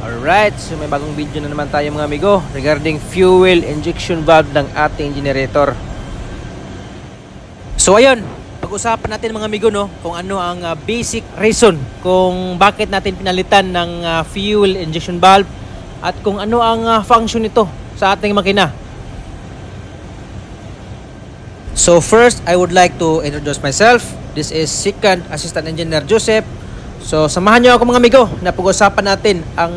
Alright, so may bagong video na naman tayo mga amigo regarding fuel injection valve ng ating generator. So ayun, pag-usapan natin mga amigo kung ano ang basic reason kung bakit natin pinalitan ng fuel injection valve at kung ano ang function nito sa ating makina. So first, I would like to introduce myself. This is Second Assistant Engineer Joseph. So samahan nyo ako mga amigo na pag-usapan natin ang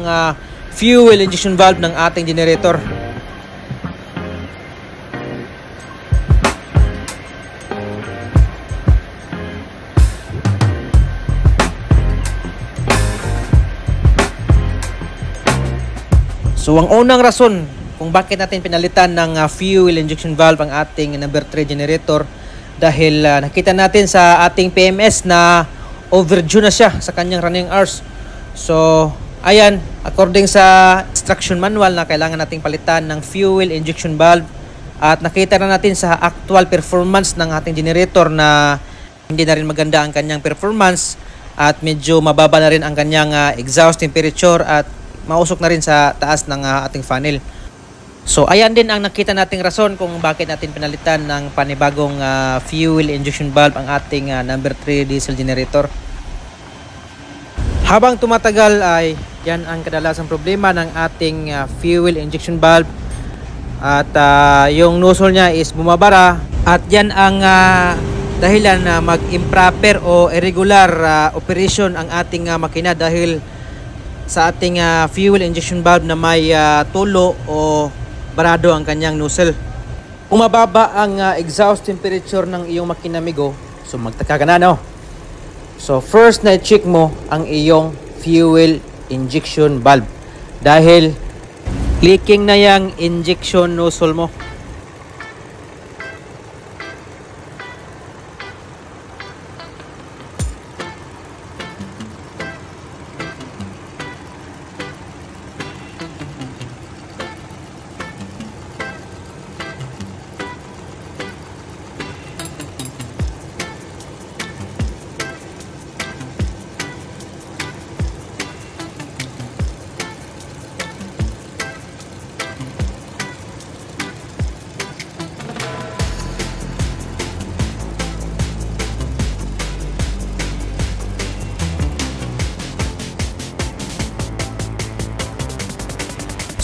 fuel injection valve ng ating generator. So ang unang rason kung bakit natin pinalitan ng fuel injection valve ang ating number 3 generator dahil nakita natin sa ating PMS na overdue na siya sa kanyang running hours. So, ayan, according sa instruction manual na kailangan nating palitan ng fuel injection valve at nakita na natin sa actual performance ng ating generator na hindi na rin maganda ang kanyang performance at medyo mababa na rin ang kanyang exhaust temperature at mausok na rin sa taas ng ating funnel. So, ayan din ang nakita nating rason kung bakit natin pinalitan ng panibagong fuel injection valve ang ating number 3 diesel generator. Habang tumatagal ay yan ang kadalasang problema ng ating fuel injection valve at yung nozzle niya is bumabara at yan ang dahilan na mag-improper o irregular operation ang ating makina dahil sa ating fuel injection valve na may tulo o barado ang kanyang nozzle. Kung mababa ang exhaust temperature ng iyong makina amigo, so magtaka ka na So first na i-check mo ang iyong fuel injection valve dahil leaking na yung injection nozzle mo.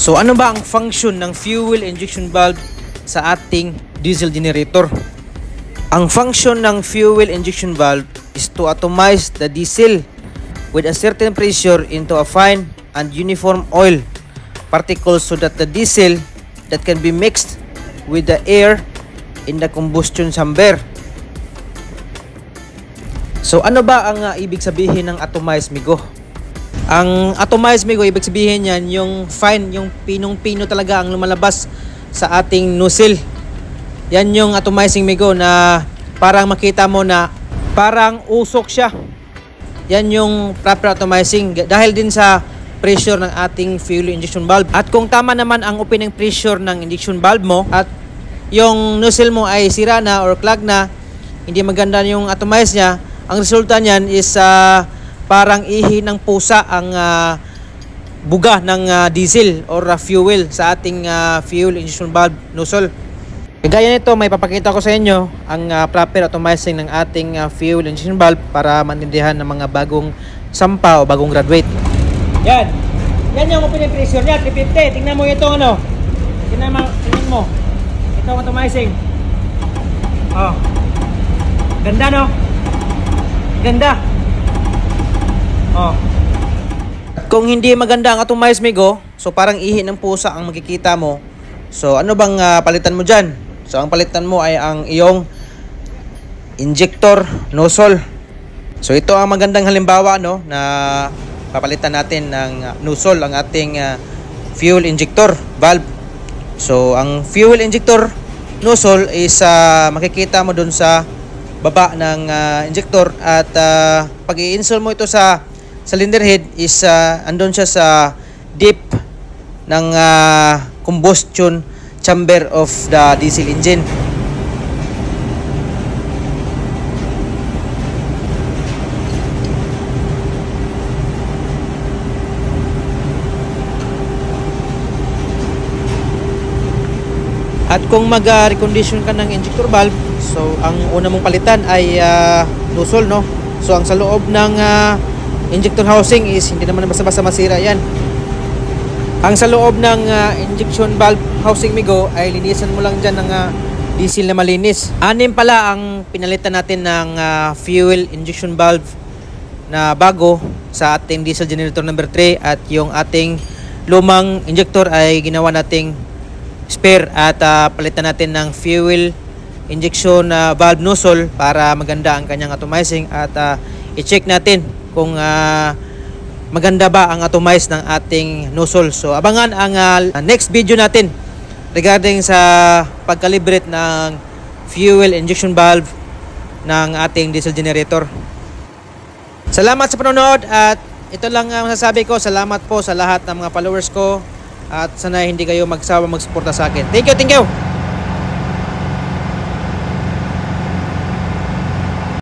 So ano ba ang function ng fuel injection valve sa ating diesel generator? Ang function ng fuel injection valve is to atomize the diesel with a certain pressure into a fine and uniform oil particles so that the diesel that can be mixed with the air in the combustion chamber. So ano ba ang ibig sabihin ng atomize migo? Ang atomize migo, ibig sabihin yan, yung fine, yung pinong-pino talaga ang lumalabas sa ating nozzle. Yan yung atomizing migo na parang makita mo na parang usok siya. Yan yung proper atomizing dahil din sa pressure ng ating fuel injection valve. At kung tama naman ang opening pressure ng injection valve mo at yung nozzle mo ay sira na or clog na, hindi maganda yung atomize niya, ang resulta niyan is parang ihi ng pusa ang buga ng diesel or fuel sa ating fuel injection valve nozzle. Kagaya nito, may papakita ko sa inyo ang proper atomizing ng ating fuel injection valve para maintindihan ng mga bagong sampa o bagong graduate. Yan. Yan yung opening pressure niya, 350. Tingnan mo itong tingnan mo. Ito ang atomizing. Oh. Ganda Ganda. Oh. Kung hindi maganda ang atomize migo, so parang ihi ng pusa ang makikita mo. So ano bang palitan mo dyan? So ang palitan mo ay ang iyong injector nozzle. So ito ang magandang halimbawa na papalitan natin ng nozzle ang ating fuel injector valve. So ang fuel injector nozzle is makikita mo dun sa baba ng injector at pag i-install mo ito sa cylinder head is andun siya sa deep ng combustion chamber of the diesel engine. At kung mag-recondition ka ng injector valve, so ang una mong palitan ay nozzle, no? So ang sa loob ng injector housing is hindi naman basta-basta masira yan. Ang sa loob ng injection valve housing migo ay linisan mo lang dyan ng diesel na malinis. 6 pala ang pinalitan natin ng fuel injection valve na bago sa ating diesel generator number 3, at yung ating lumang injector ay ginawa nating spare at palitan natin ng fuel injection valve nozzle para maganda ang kanyang atomizing, at i-check natin kung maganda ba ang atomize ng ating nozzle. So abangan ang next video natin regarding sa pagkalibrate ng fuel injection valve ng ating diesel generator. Salamat sa panonood, at ito lang ang masasabi ko. Salamat po sa lahat ng mga followers ko, at sana hindi kayo magsawa magsuporta sa akin. Thank you, thank you!